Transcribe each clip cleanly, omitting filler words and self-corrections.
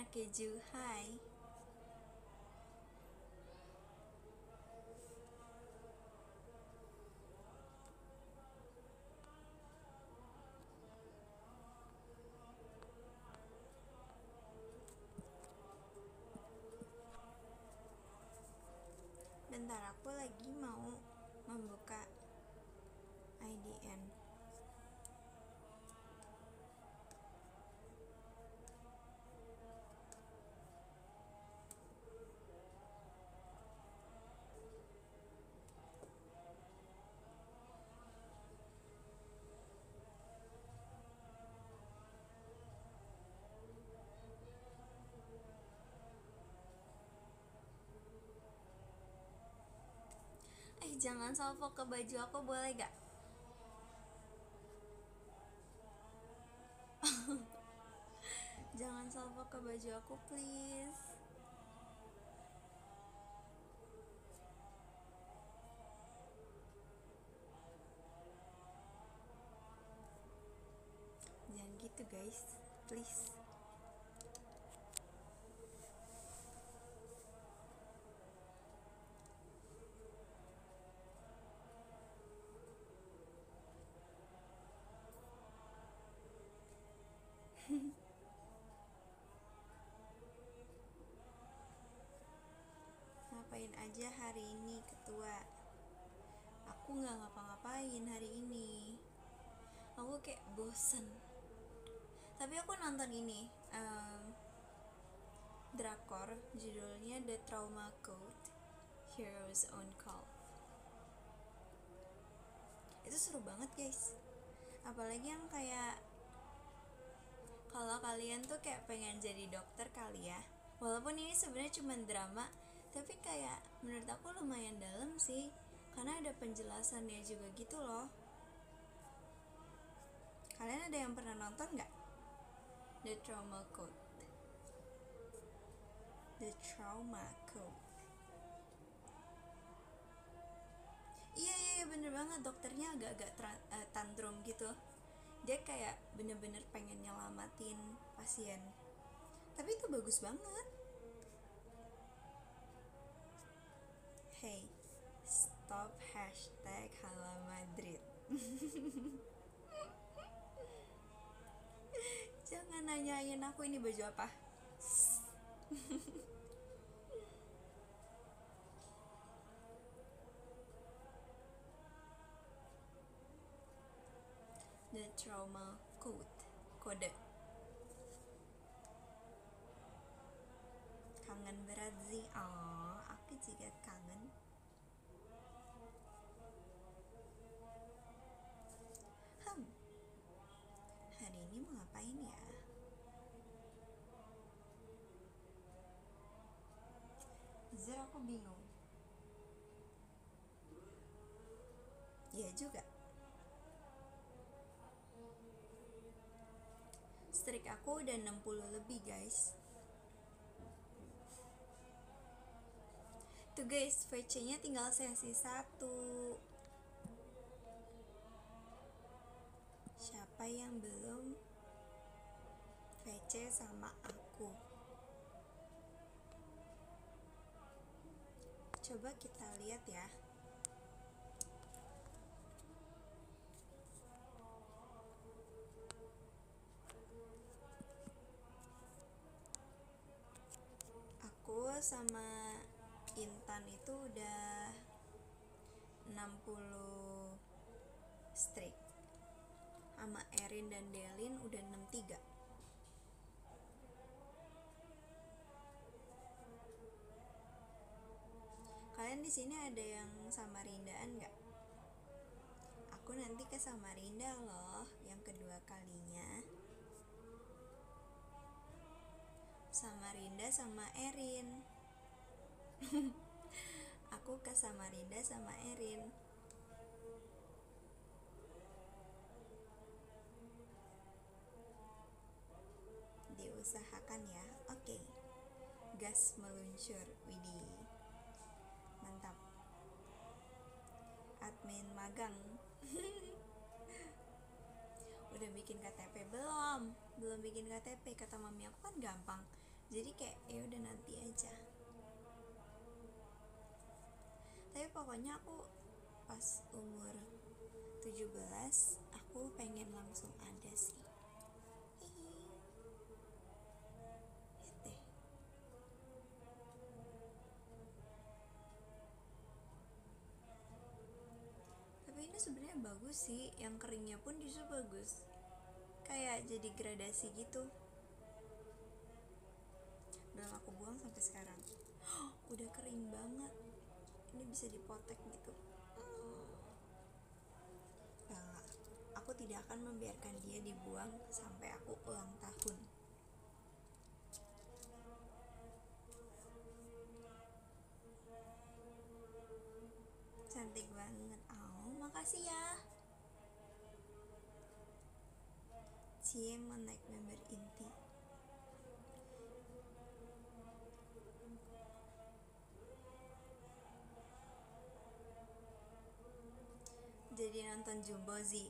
Keju, hai. Bentar, aku lagi mau membuka IDN. Jangan salvo ke baju aku, boleh gak? Jangan salvo ke baju aku, please. Jangan gitu guys, please. Ngapain aja hari ini, ketua? Aku gak ngapa-ngapain hari ini. Aku kayak bosen. Tapi aku nonton ini drakor, judulnya The Trauma Code, Heroes on Call. Itu seru banget guys. Apalagi yang kayak, kalau kalian tuh kayak pengen jadi dokter kali ya, walaupun ini sebenarnya cuma drama, tapi kayak menurut aku lumayan dalam sih, karena ada penjelasannya juga gitu loh. Kalian ada yang pernah nonton nggak? The Trauma Code. The Trauma Code. Iya bener banget, dokternya agak-agak tantrum gitu. Dia kayak bener-bener pengen nyelamatin pasien, tapi itu bagus banget. Hey, stop hashtag Hala Madrid. Jangan nanyain aku ini baju apa. The Trauma Code. Kode. Kangen berat sih. Oh, aku juga kangen. Hari ini mau ngapain ya? Jujur aku bingung. Iya juga. Strik aku udah 60 lebih guys. Tuh guys, VC nya tinggal sesi 1. Siapa yang belum VC sama aku? Coba kita lihat ya. Aku sama Intan itu udah 60 strik, sama Erin dan Delin udah 63. Kalian di sini ada yang Samarindaan nggak? Aku nanti ke Samarinda loh, yang kedua kalinya. Samarinda sama Erin. Aku ke Samarinda sama Erin. Diusahakan ya. Oke. Gas meluncur. Widih. Mantap. Admin magang. Udah bikin KTP belum? Belum bikin KTP. Kata mami aku kan gampang. Jadi kayak ya udah nanti aja. Tapi pokoknya aku pas umur 17 aku pengen langsung ada sih. Hihi. Gitu. Tapi ini sebenarnya bagus sih, yang keringnya pun justru bagus. Kayak jadi gradasi gitu. Dan aku buang sampai sekarang. Udah kering banget. Ini bisa dipotek gitu. Enggak. Aku tidak akan membiarkan dia dibuang sampai aku ulang tahun. Cantik banget. Oh, makasih ya. Cie mau naik member inti. Jadi nonton Jumbo Zi.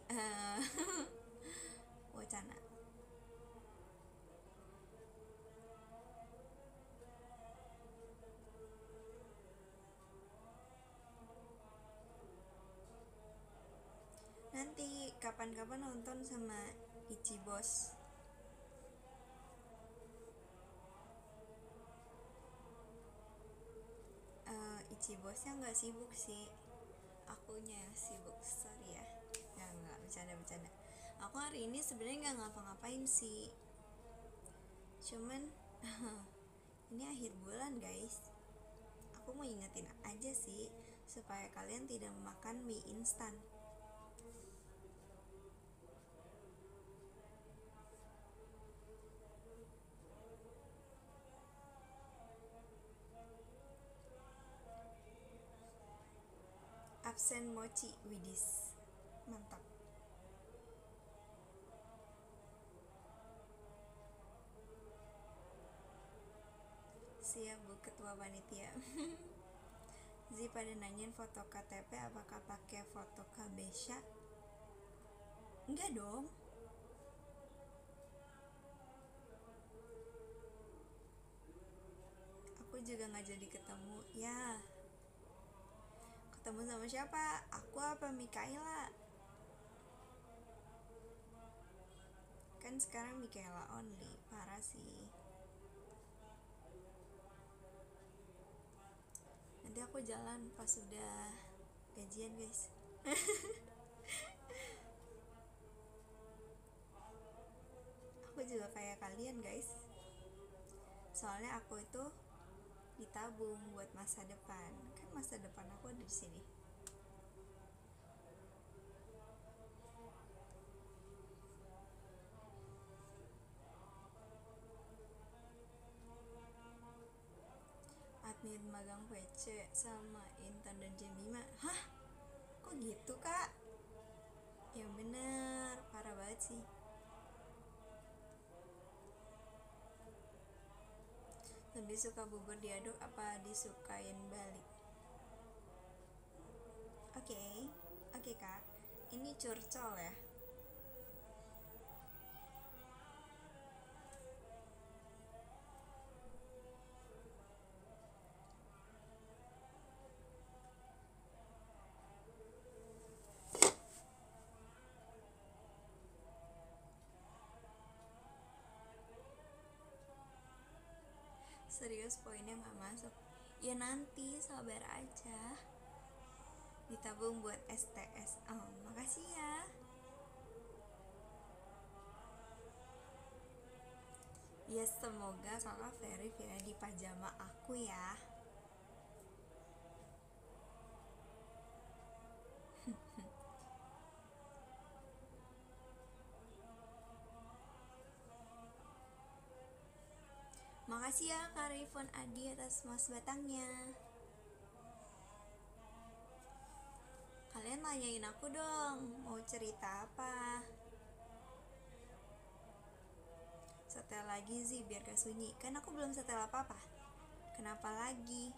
Wacana. Nanti kapan-kapan nonton sama Ichi Bos. Ichi Bosnya nggak sibuk sih, akunya yang sibuk, sorry ya. Nggak bercanda. Aku hari ini sebenarnya nggak ngapa-ngapain sih, cuman ini akhir bulan guys, aku mau ingetin aja sih supaya kalian tidak memakan mie instan. Absen mochi widis, mantap. Siap Bu Ketua Panitia. Zi pada nanyain foto KTP apakah pakai foto Kabesha? Enggak dong. Aku juga nggak jadi ketemu ya. Ketemu sama siapa? Aku apa Mikaela? Kan sekarang Mikaela only, parah sih. Nanti aku jalan pas udah gajian guys. Aku juga kayak kalian guys. Soalnya aku itu ditabung buat masa depan. Kan masa depan aku ada di sini. Admin magang PC sama Intan dan Jemima. Hah? Kok gitu kak? Yang bener, parah banget sih. Lebih suka bubur diaduk apa disukain balik? Oke kak, ini curcol ya. Serius poinnya nggak masuk? Ya nanti sabar aja. Ditabung buat STS. Oh, makasih ya. Ya semoga kakak verif ya di pajama aku ya. Makasih ya Kak Rifon Adi atas mas batangnya. Kalian tanyain aku dong, mau cerita apa? Setel lagi sih biar gak sunyi. Kan aku belum setel apa-apa. Kenapa lagi?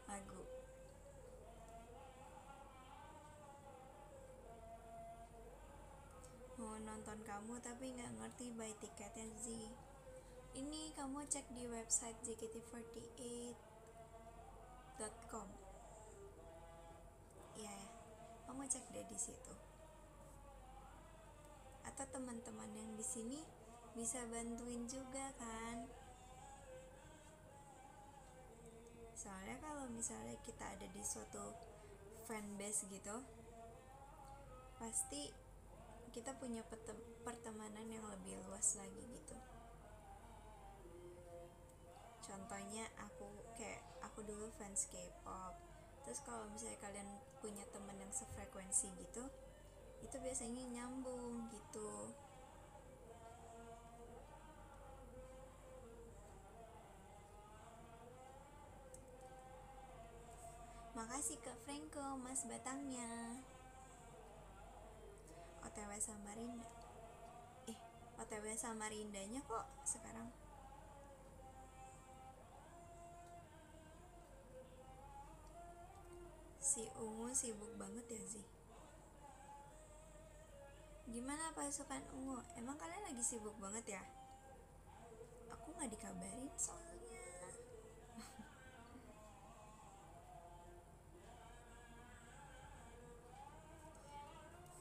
Lagu. Mau nonton kamu tapi gak ngerti buy tiketnya sih. Ini kamu cek di website jkt48.com. Ya, kamu cek deh di situ. Atau teman-teman yang di sini bisa bantuin juga kan. Soalnya kalau misalnya kita ada di suatu fanbase gitu, pasti kita punya pertemanan yang lebih luas lagi gitu. Contohnya aku dulu fans K-pop. Terus kalau misalnya kalian punya teman yang sefrekuensi gitu, itu biasanya nyambung gitu. Makasih Kak Franco, Mas Batangnya. OTW Samarinda. OTW Samarindanya kok sekarang. Si Ungu sibuk banget ya sih. Gimana pasukan Ungu? Emang kalian lagi sibuk banget ya? Aku gak dikabarin soalnya.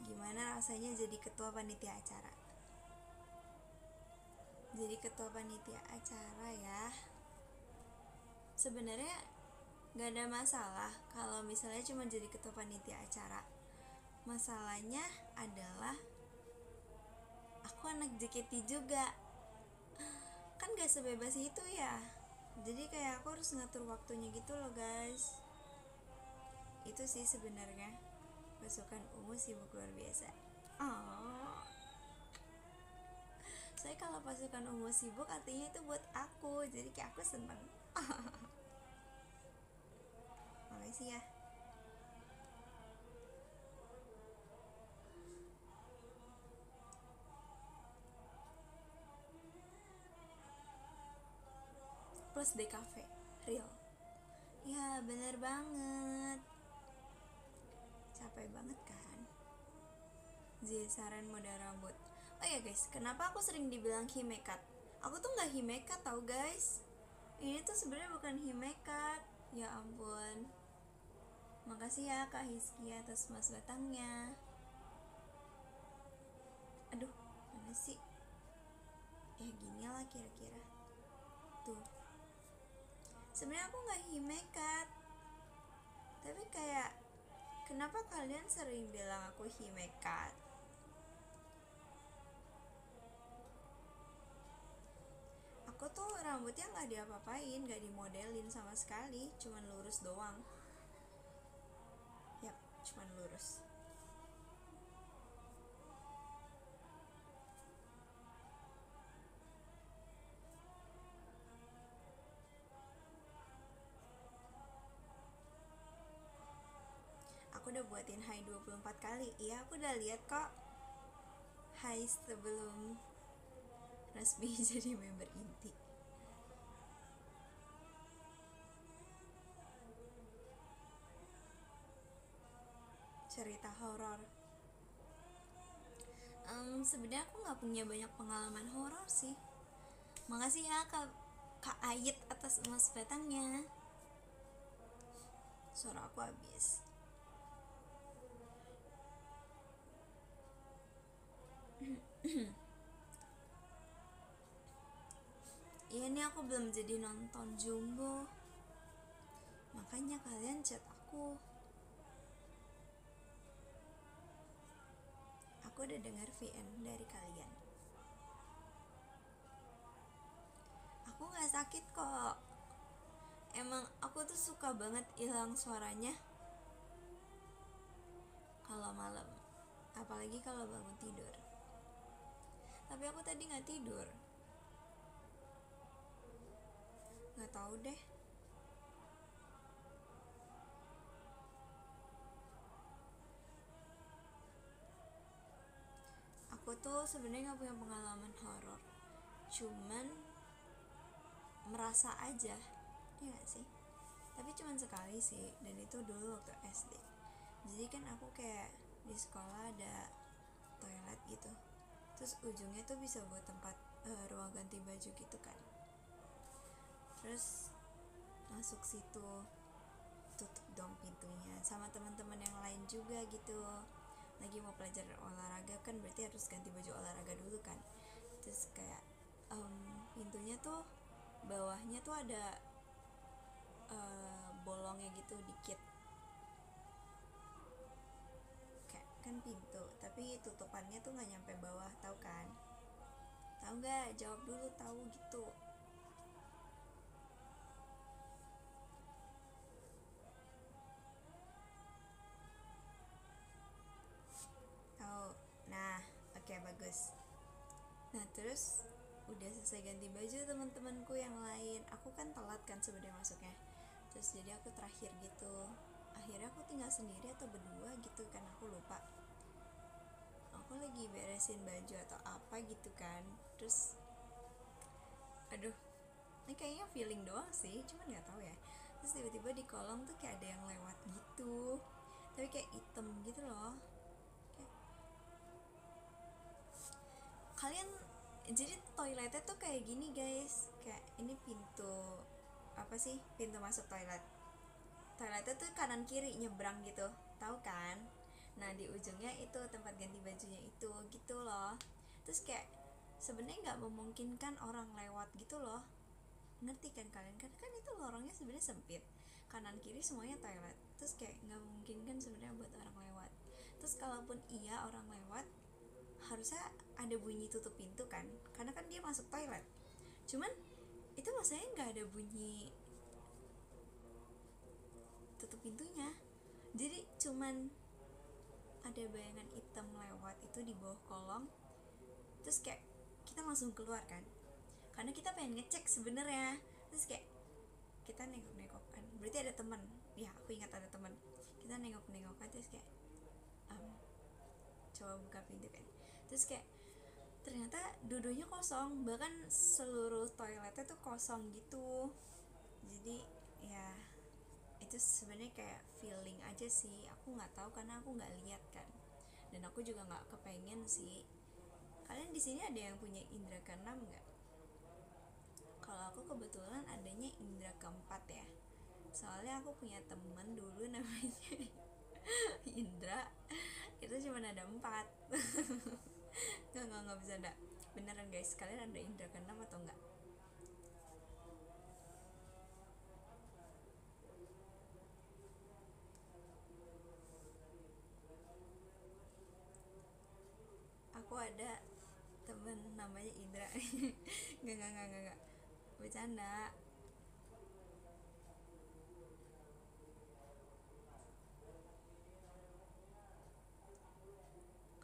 Gimana rasanya jadi ketua panitia acara? Jadi ketua panitia acara ya. Sebenarnya gak ada masalah kalau misalnya cuma jadi ketua panitia acara. Masalahnya adalah aku anak JKT juga. Kan gak sebebas itu ya. Jadi kayak aku harus ngatur waktunya gitu loh guys. Itu sih sebenarnya. Pasukan Ungu sibuk luar biasa. Oh. Soalnya kalau pasukan Ungu sibuk artinya itu buat aku. Jadi kayak aku seneng. Makasih ya. Plus DKV real. Ya bener banget. Capek banget kan. Saran model rambut. Oh ya guys, kenapa aku sering dibilang himekat? Aku tuh gak himekat tau guys. Ini tuh sebenarnya bukan himekat. Ya ampun. Makasih ya Kak Hizki atas Mas Batangnya. Aduh, mana sih? Ya gini lah kira-kira. Tuh. Sebenarnya aku gak himekat. Tapi kayak kenapa kalian sering bilang aku himekat? Aku tuh rambutnya gak diapa-apain, gak dimodelin sama sekali, cuman lurus doang. Yap, cuman lurus. Aku udah buatin high 24 kali. Iya, aku udah lihat kok. High sebelum resmi jadi member inti. Cerita horor. Sebenarnya aku nggak punya banyak pengalaman horor sih. Makasih ya Kak Ayit atas emas batangnya. Suara aku habis. Iya nih aku belum jadi nonton Jumbo. Makanya kalian chat aku. Aku udah dengar VN dari kalian. Aku gak sakit kok. Emang aku tuh suka banget hilang suaranya kalau malam. Apalagi kalau bangun tidur. Tapi aku tadi gak tidur. Gak tahu deh. Aku tuh sebenarnya gak punya pengalaman horor. Cuman merasa aja. Iya gak sih? Tapi cuman sekali sih. Dan itu dulu waktu SD. Jadi kan aku kayak di sekolah ada toilet gitu. Terus ujungnya tuh bisa buat tempat ruang ganti baju gitu kan. Terus masuk situ, tutup dong pintunya, sama teman-teman yang lain juga gitu. Lagi mau pelajaran olahraga kan, berarti harus ganti baju olahraga dulu kan. Terus kayak pintunya tuh bawahnya tuh ada bolongnya gitu dikit, kayak kan pintu tapi tutupannya tuh nggak nyampe bawah, tahu kan? Tahu nggak? Jawab dulu, tahu gitu. Tahu. Nah, oke, bagus. Nah, terus udah selesai ganti baju teman-temanku yang lain, aku kan telat kan sebenarnya masuknya. Terus jadi aku terakhir gitu. Akhirnya aku tinggal sendiri atau berdua gitu kan, aku lupa. Aku lagi beresin baju atau apa gitu kan. Terus aduh, ini kayaknya feeling doang sih, cuman nggak tahu ya. Terus tiba-tiba di kolong tuh kayak ada yang lewat gitu, tapi kayak hitam gitu loh. Kayak, kalian, jadi toiletnya tuh kayak gini guys, kayak ini pintu apa sih, pintu masuk toiletnya tuh kanan kiri nyebrang gitu, tahu kan? Nah di ujungnya itu tempat ganti bajunya itu gitu loh. Terus kayak sebenarnya nggak memungkinkan orang lewat gitu loh, ngerti kan kalian? Kan itu lorongnya sebenarnya sempit, kanan kiri semuanya toilet. Terus kayak nggak memungkinkan sebenarnya buat orang lewat. Terus kalaupun iya orang lewat, harusnya ada bunyi tutup pintu kan, karena kan dia masuk toilet. Cuman itu maksudnya nggak ada bunyi tutup pintunya, jadi cuman ada bayangan hitam lewat itu di bawah kolong. Terus kayak kita langsung keluar kan, karena kita pengen ngecek sebenarnya. Terus kayak kita nengok-nengok kan, berarti ada teman, ya aku ingat ada teman. Kita nengok-nengok kan, terus kayak coba buka pintu kan. Terus kayak ternyata dua-duanya kosong, bahkan seluruh toiletnya tuh kosong gitu. Jadi ya itu sebenarnya kayak feeling aja sih, aku nggak tahu karena aku nggak lihat kan, dan aku juga nggak kepengen sih. Kalian di sini ada yang punya indra keenam nggak? Kalau aku kebetulan adanya indra keempat ya, soalnya aku punya temen dulu namanya Indra, itu cuma ada 4. nggak bisa, enggak beneran guys. Kalian ada indra keenam atau enggak? Aku ada temen namanya Indra. Nggak bercanda.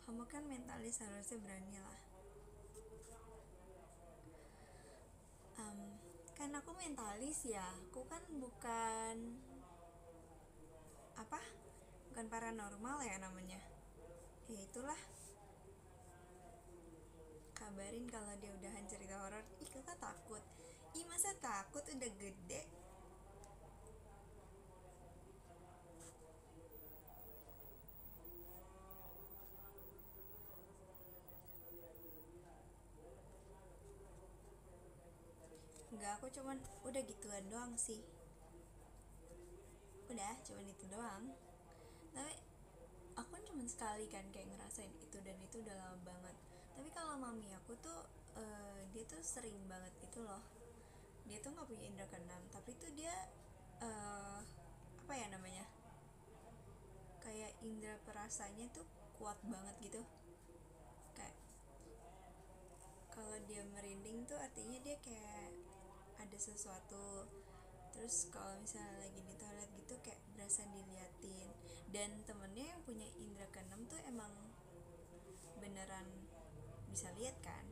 Kamu kan mentalis, harusnya berani lah. Kan aku mentalis ya, aku kan bukan apa, bukan paranormal ya namanya. Ya itulah, kabarin kalau dia udahan cerita horor. Ih kakak takut? Ih masa takut, udah gede. Enggak, aku cuman udah gituan doang sih. Udah cuman itu doang. Tapi aku kan cuma sekali kan kayak ngerasain itu, dan itu udah lama banget. Tapi kalau mami aku tuh dia tuh sering banget gitu loh. Dia tuh nggak punya indra keenam, tapi tuh dia apa ya namanya, kayak indra perasanya tuh kuat banget gitu. Kayak kalau dia merinding tuh artinya dia kayak ada sesuatu. Terus kalau misalnya lagi di toilet gitu kayak berasa diliatin. Dan temennya yang punya indra keenam tuh emang beneran bisa lihat kan.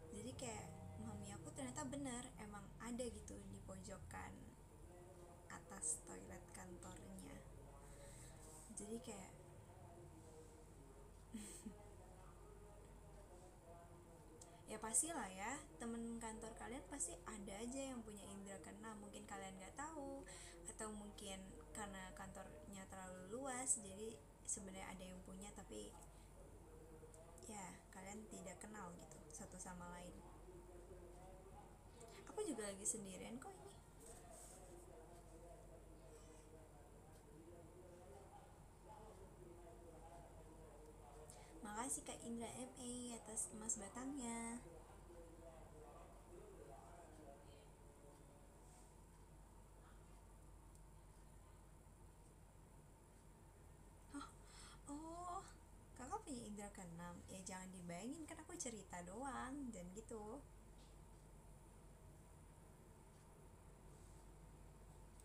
Jadi kayak mami aku ternyata bener emang ada gitu di pojokan atas toilet kantornya. Jadi kayak ya pastilah ya, temen kantor kalian pasti ada aja yang punya indra keenam. Mungkin kalian nggak tahu, atau mungkin karena kantornya terlalu luas jadi sebenarnya ada yang punya tapi ya kalian tidak kenal gitu satu sama lain. Aku juga lagi sendirian kok ini. Makasih Kak Indra MA atas emas batangnya. Hah? Oh, kakak punya indra keenam. Ya jangan dibayangin, kan aku cerita doang dan gitu.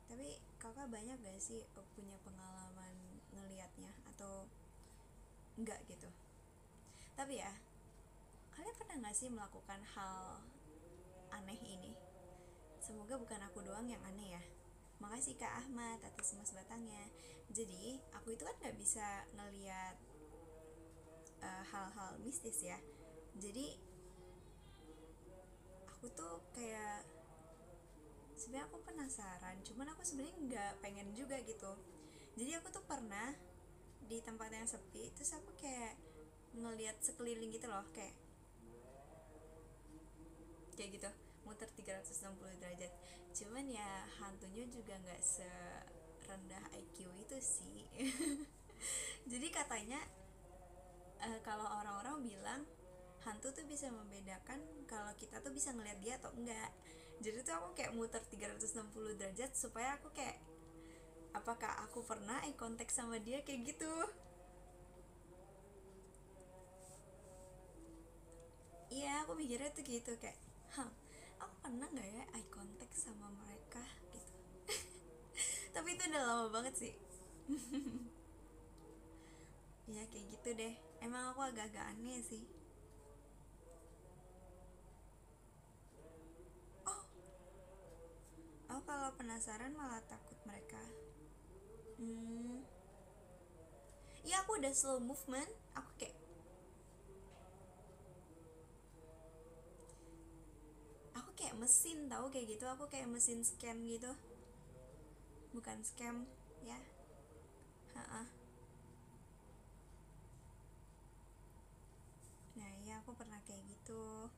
Tapi kakak banyak gak sih punya pengalaman ngelihatnya atau enggak gitu? Tapi ya, kalian pernah gak sih melakukan hal aneh ini? Semoga bukan aku doang yang aneh ya. Makasih Kak Ahmad atas emas batangnya. Jadi aku itu kan gak bisa ngeliat hal-hal mistis ya. Jadi aku tuh kayak sebenarnya aku penasaran, cuman aku sebenarnya nggak pengen juga gitu. Jadi aku tuh pernah di tempat yang sepi, terus aku kayak ngelihat sekeliling gitu loh, kayak gitu, muter 360 derajat. Cuman ya hantunya juga nggak serendah IQ itu sih. Jadi katanya kalau orang-orang bilang hantu tuh bisa membedakan kalau kita tuh bisa ngelihat dia atau enggak. Jadi tuh aku kayak muter 360 derajat supaya aku kayak apakah aku pernah eye contact sama dia kayak gitu. Iya, aku mikirnya tuh gitu kayak, hah, aku pernah nggak ya eye contact sama mereka gitu. Tapi itu udah lama banget sih. Ya kayak gitu deh. Emang aku agak-agak aneh sih. Oh, aku kalau penasaran malah takut mereka. Hmm, iya aku udah slow movement. Aku kayak mesin tahu kayak gitu. Aku kayak mesin scan gitu. Bukan scam ya. Ha. Nah iya aku pernah kayak gitu.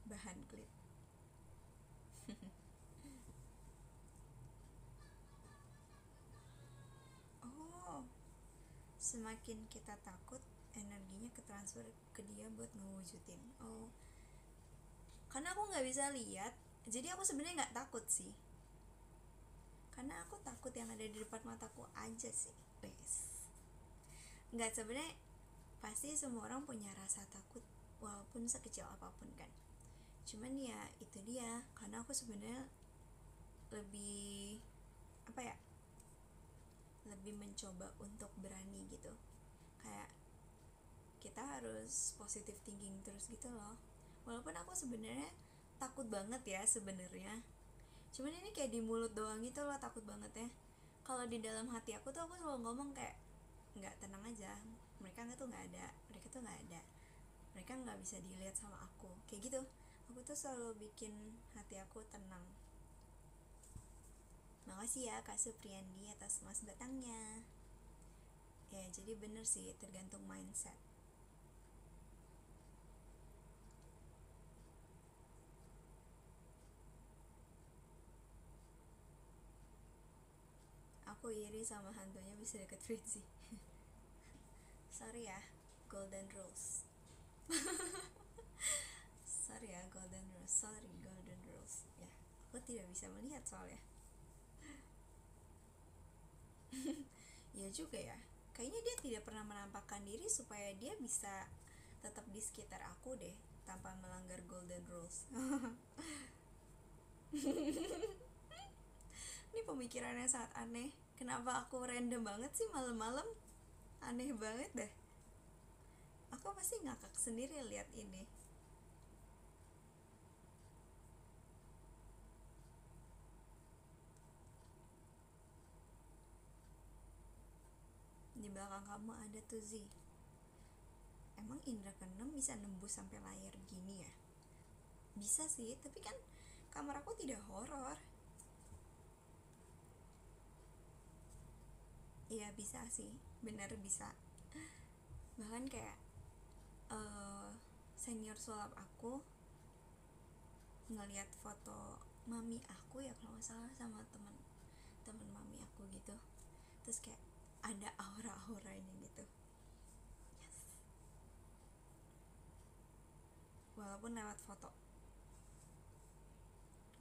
Bahan klip. Oh, semakin kita takut, energinya ketransfer ke dia buat ngewujudin. Oh, karena aku nggak bisa lihat, jadi aku sebenarnya nggak takut sih. Karena aku takut yang ada di depan mataku aja sih. Wes. Nggak, sebenarnya pasti semua orang punya rasa takut walaupun sekecil apapun kan. Cuman ya itu dia, karena aku sebenarnya lebih apa ya, lebih mencoba untuk berani gitu. Kayak kita harus positive thinking terus gitu loh. Walaupun aku sebenarnya takut banget ya sebenarnya, cuman ini kayak di mulut doang gitu loh takut banget ya. Kalau di dalam hati aku tuh aku selalu ngomong kayak nggak, tenang aja, mereka tuh nggak ada, mereka nggak bisa dilihat sama aku kayak gitu. Aku tuh selalu bikin hati aku tenang. Makasih ya Kak Supriyandi atas mas batangnya. Ya jadi bener sih, tergantung mindset. Aku iri sama hantunya bisa deket Fritzy. Sorry ya, golden rules. Sorry ya, golden rules. Sorry, golden rules. Ya, aku tidak bisa melihat soalnya. Iya juga ya. Kayaknya dia tidak pernah menampakkan diri supaya dia bisa tetap di sekitar aku deh tanpa melanggar golden rules. Ini pemikirannya sangat aneh. Kenapa aku random banget sih malam-malam? Aneh banget deh. Aku pasti ngakak sendiri lihat ini. Di belakang kamu ada tuh Z. Emang indra keenam bisa nembus sampai layar gini ya? Bisa sih, tapi kan kamar aku tidak horor. Iya bisa sih, bener bisa. Bahkan kayak senior sulap aku ngelihat foto mami aku ya kalau nggak salah, sama teman mami aku gitu, terus kayak ada aura-auranya gitu. Yes. Walaupun lewat foto.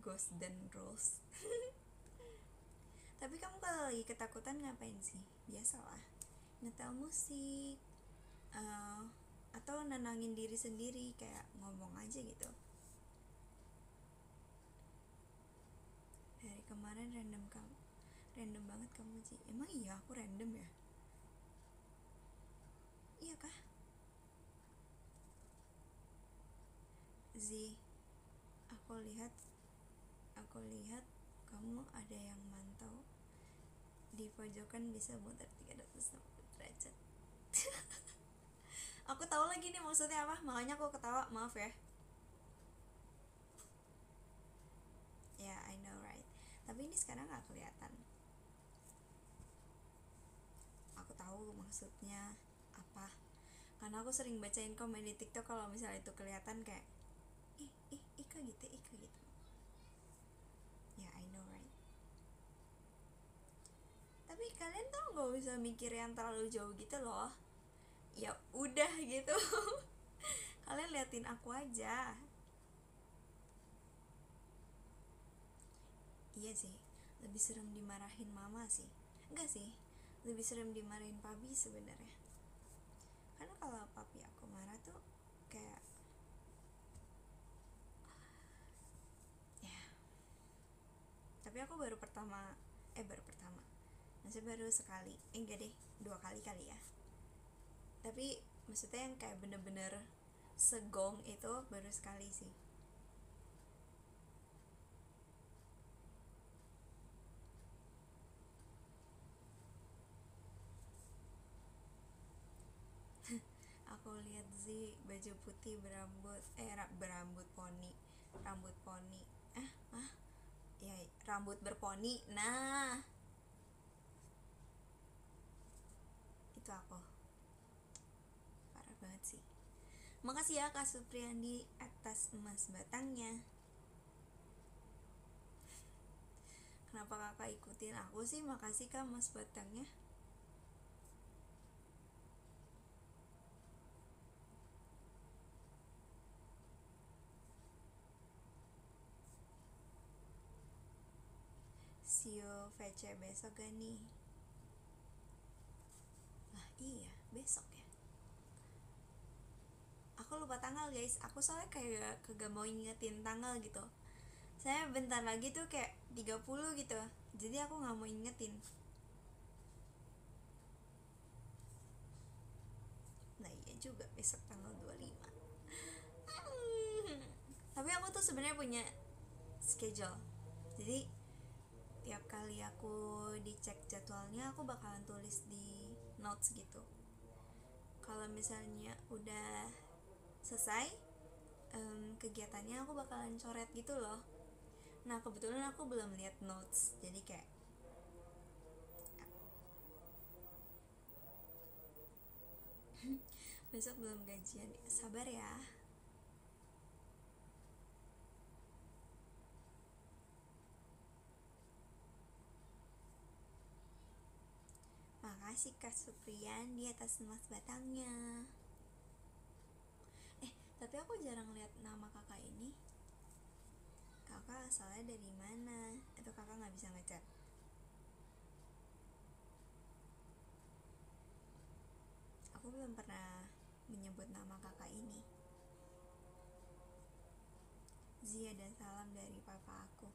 Ghost dan rules. Tapi kamu kalau lagi ketakutan ngapain sih? Biasalah, nyetel musik, atau nenangin diri sendiri, kayak ngomong aja gitu. Dari kemarin random banget kamu sih. Emang iya aku random ya? Iya kah? Zi, aku lihat kamu ada yang mantau di pojokan, bisa muter 360 derajat. Aku tahu lagi nih maksudnya apa, makanya aku ketawa, maaf ya. Ya, I know right. Tapi ini sekarang gak kelihatan. Aku tahu maksudnya apa, karena aku sering bacain komen di TikTok kalau misalnya itu kelihatan kayak Ika gitu. Ya, I know right. Tapi kalian tuh gak usah mikir yang terlalu jauh gitu loh. Ya udah gitu. Kalian liatin aku aja. Iya sih, lebih serem dimarahin mama sih. Enggak sih, lebih serem dimarahin papi sebenarnya. Karena kalau papi aku marah tuh kayak ya. Tapi aku baru pertama, maksudnya baru sekali, enggak deh, 2 kali kali ya. Tapi maksudnya yang kayak bener-bener segong itu baru sekali sih. Aku lihat sih baju putih berambut poni, ya rambut berponi. Nah, itu aku. Parah banget sih. Makasih ya Kak Supriyandi atas emas batangnya. Kenapa kakak ikutin aku sih? Makasih Kak emas batangnya. See you VC besok gak nih? Lah iya, besok ya. Aku lupa tanggal guys. Aku soalnya kayak kagak mau ingetin tanggal gitu. Saya bentar lagi tuh kayak 30 gitu. Jadi aku gak mau ingetin. Nah iya juga, besok tanggal 25. Tapi aku tuh sebenarnya punya schedule. Jadi tiap kali aku dicek jadwalnya, aku bakalan tulis di notes gitu. Kalau misalnya udah selesai kegiatannya, aku bakalan coret gitu loh. Nah kebetulan aku belum lihat notes, jadi kayak besok belum gajian, sabar ya. Makasih Kak Supriyan di atas emas batangnya. Tapi aku jarang lihat nama kakak ini. Kakak asalnya dari mana? Atau kakak nggak bisa ngechat? Aku belum pernah menyebut nama kakak ini. Zia dan salam dari papa aku.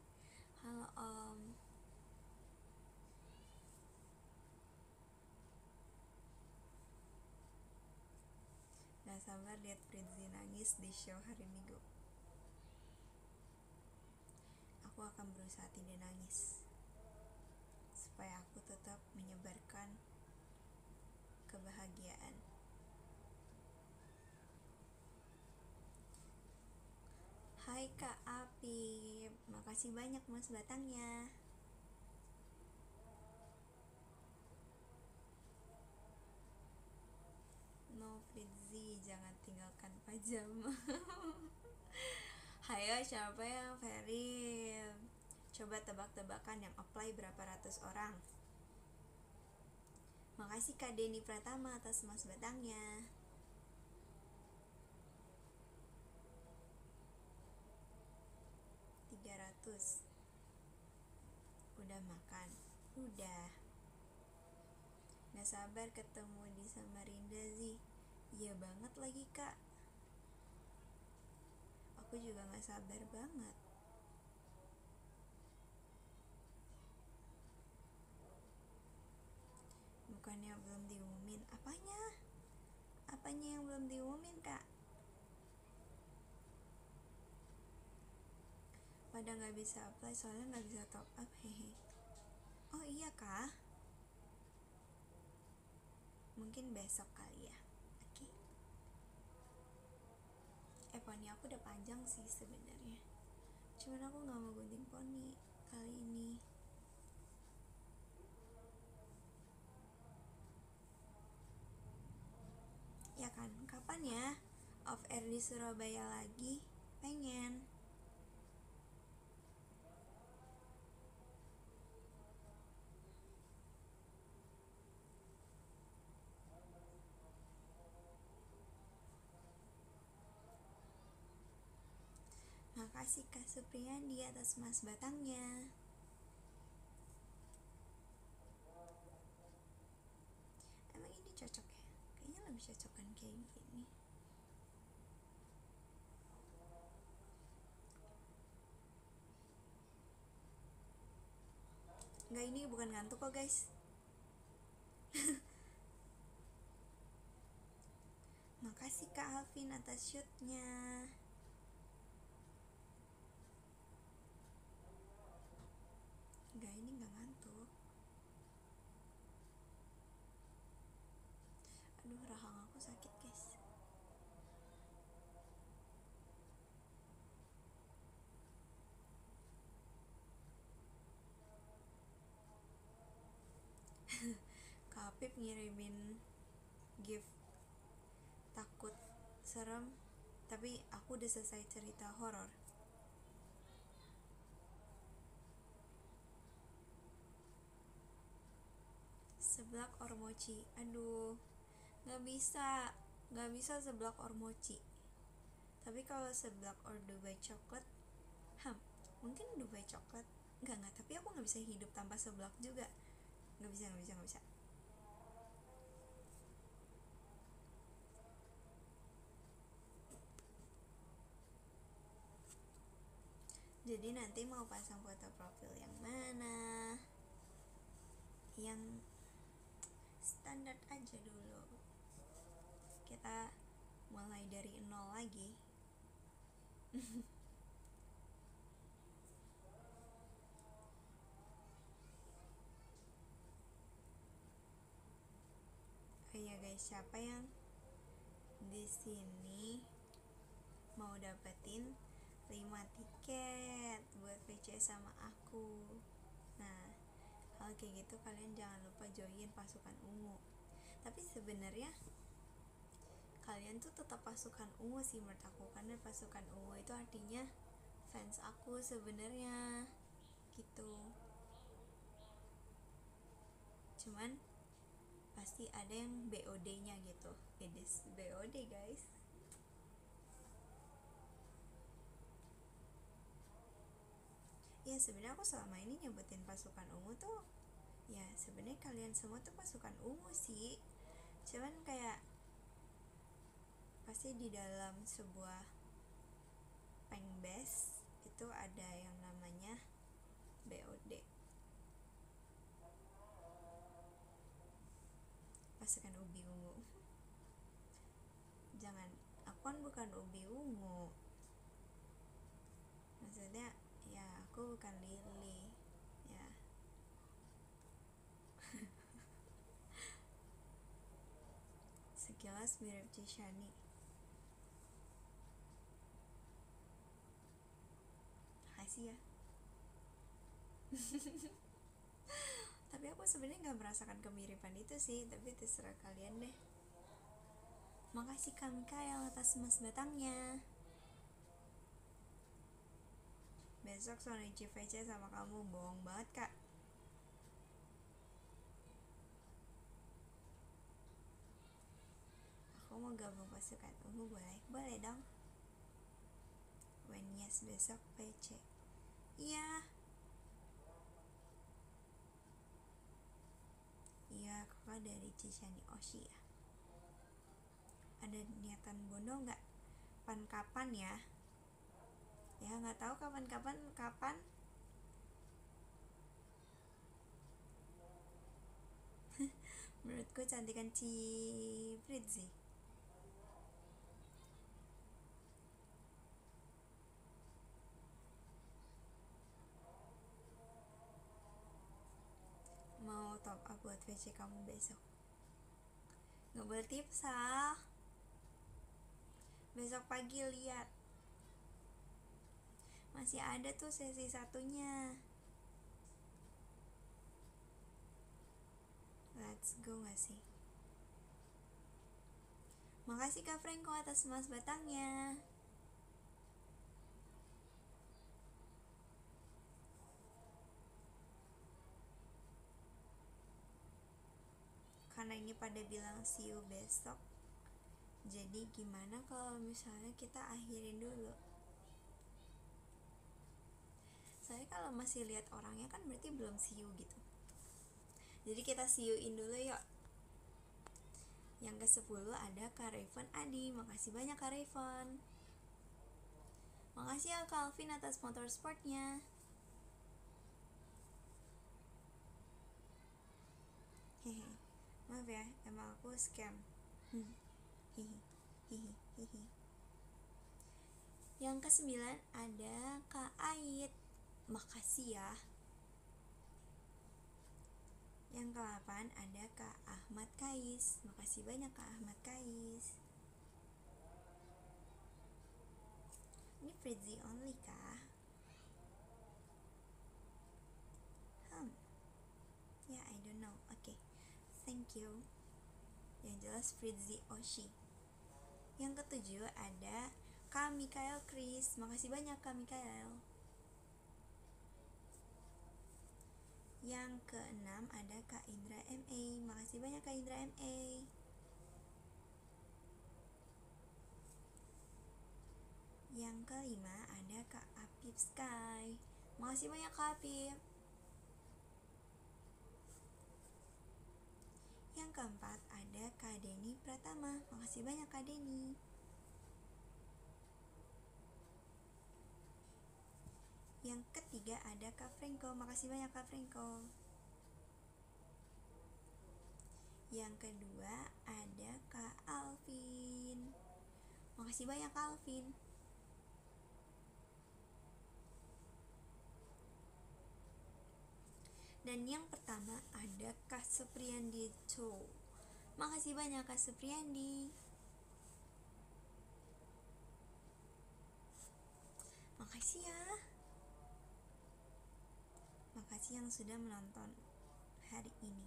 Halo Om. Gak sabar lihat Pritzi nangis di show hari Minggu. Aku akan berusaha tidak nangis, supaya aku tetap menyebarkan kebahagiaan. Hai Kak Api, makasih banyak mas batangnya. No Fritzi, jangan tinggalkan pajama. Hayo, siapa yang very coba tebak-tebakan yang apply berapa ratus orang. Makasih Kak Denny Pratama atas mas batangnya. Udah makan? Udah. Gak sabar ketemu di Samarinda Zi. Iya banget lagi Kak. Aku juga gak sabar banget. Bukannya belum diumumin? Apanya? Apanya yang belum diumumin Kak? Pada gak bisa apply soalnya gak bisa top up, hehe. Oh iya kah? Mungkin besok kali ya. Oke. Poni aku udah panjang sih sebenarnya. Cuman aku gak mau gunting poni kali ini. Ya kan, kapan ya off air di Surabaya lagi? Pengen. Makasih Kak Supriyandi atas mas batangnya. Emang ini cocok ya? Kayaknya lebih cocok kan kayak gini. Enggak, ini bukan ngantuk kok guys. Makasih Kak Alvin atas shootnya. Enggak, ini enggak ngantuk. Aduh, rahang aku sakit guys. Kak Apip ngirimin gift takut serem, tapi aku udah selesai cerita horor. Seblak or mochi? Aduh, nggak bisa seblak or mochi. Tapi kalau seblak or Dubai coklat, mungkin Dubai coklat. Enggak, tapi aku nggak bisa hidup tanpa seblak juga. Nggak bisa. Jadi nanti mau pasang foto profil yang mana? Yang standar aja dulu. Kita mulai dari nol lagi. Oh iya guys, siapa yang di sini mau dapetin 5 tiket buat VC sama aku? Nah, kalau kayak gitu kalian jangan lupa join pasukan ungu. Tapi sebenarnya kalian tuh tetap pasukan ungu sih menurut aku, karena pasukan ungu itu artinya fans aku sebenarnya gitu. Cuman pasti ada yang BOD-nya gitu. Edes BOD guys. Ya sebenarnya aku selama ini nyebutin pasukan ungu tuh ya sebenarnya kalian semua tuh pasukan ungu sih. Cuman kayak pasti di dalam sebuah pengbase itu ada yang namanya BOD, pasukan ubi ungu. Jangan, aku kan bukan ubi ungu, maksudnya ya aku bukan lili ya. Sekilas mirip Cishani. Makasih ya. Tapi aku sebenarnya nggak merasakan kemiripan itu sih, tapi terserah kalian deh. Makasih Kak Mikael atas mas batangnya. Besok Sonichi VC sama kamu. Bohong banget kak. Aku mau gabung pasukan ungu, boleh? Boleh dong. When yes, besok VC. Iya. Iya, kakak dari Cishani Oshi ya. Ada niatan bondo nggak? Kapan ya? Ya nggak tahu kapan. Menurutku cantikan Fritzy. Mau top up buat VC kamu besok. Nggak boleh tips ah. Besok pagi lihat. Masih ada tuh sesi satunya. Let's go gak sih? Makasih Kak Franco atas emas batangnya. Karena ini pada bilang see you besok, jadi gimana kalau misalnya kita akhirin dulu? Saya kalau masih lihat orangnya kan berarti belum see you gitu. Jadi kita see you in dulu yuk. Yang ke-10 ada Kak Raven Adi. Makasih banyak Kak Raven. Makasih ya Kak Alvin atas motorsportnya. Hehe. Maaf ya, emang aku scam. Hihi. Yang ke-9 ada Kak Ait. Makasih ya. Yang ke-8 ada Kak Ahmad Kais. Makasih banyak Kak Ahmad Kais. Ini Fritzy only kah? Ya, I don't know. Oke. Thank you. Yang jelas Fritzy Oshi. Yang ke-7 ada Kak Mikael Chris. Makasih banyak Kak Mikael. Yang ke-6 ada Kak Indra MA. Makasih banyak Kak Indra MA. Yang ke-5 ada Kak Apip Sky. Makasih banyak Kak Apip. Yang ke-4 ada Kak Denny Pratama. Makasih banyak Kak Denny. Yang ketiga ada Kak Franco. Makasih banyak Kak Franco. Yang kedua ada Kak Alvin. Makasih banyak Kak Alvin. Dan yang pertama ada Kak Supriyandi Cho. Makasih banyak Kak Supriyandi. Makasih ya. Makasih yang sudah menonton hari ini.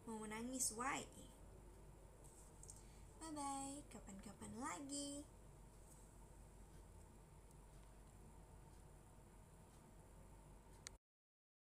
Mau menangis, why? Bye bye, kapan-kapan lagi.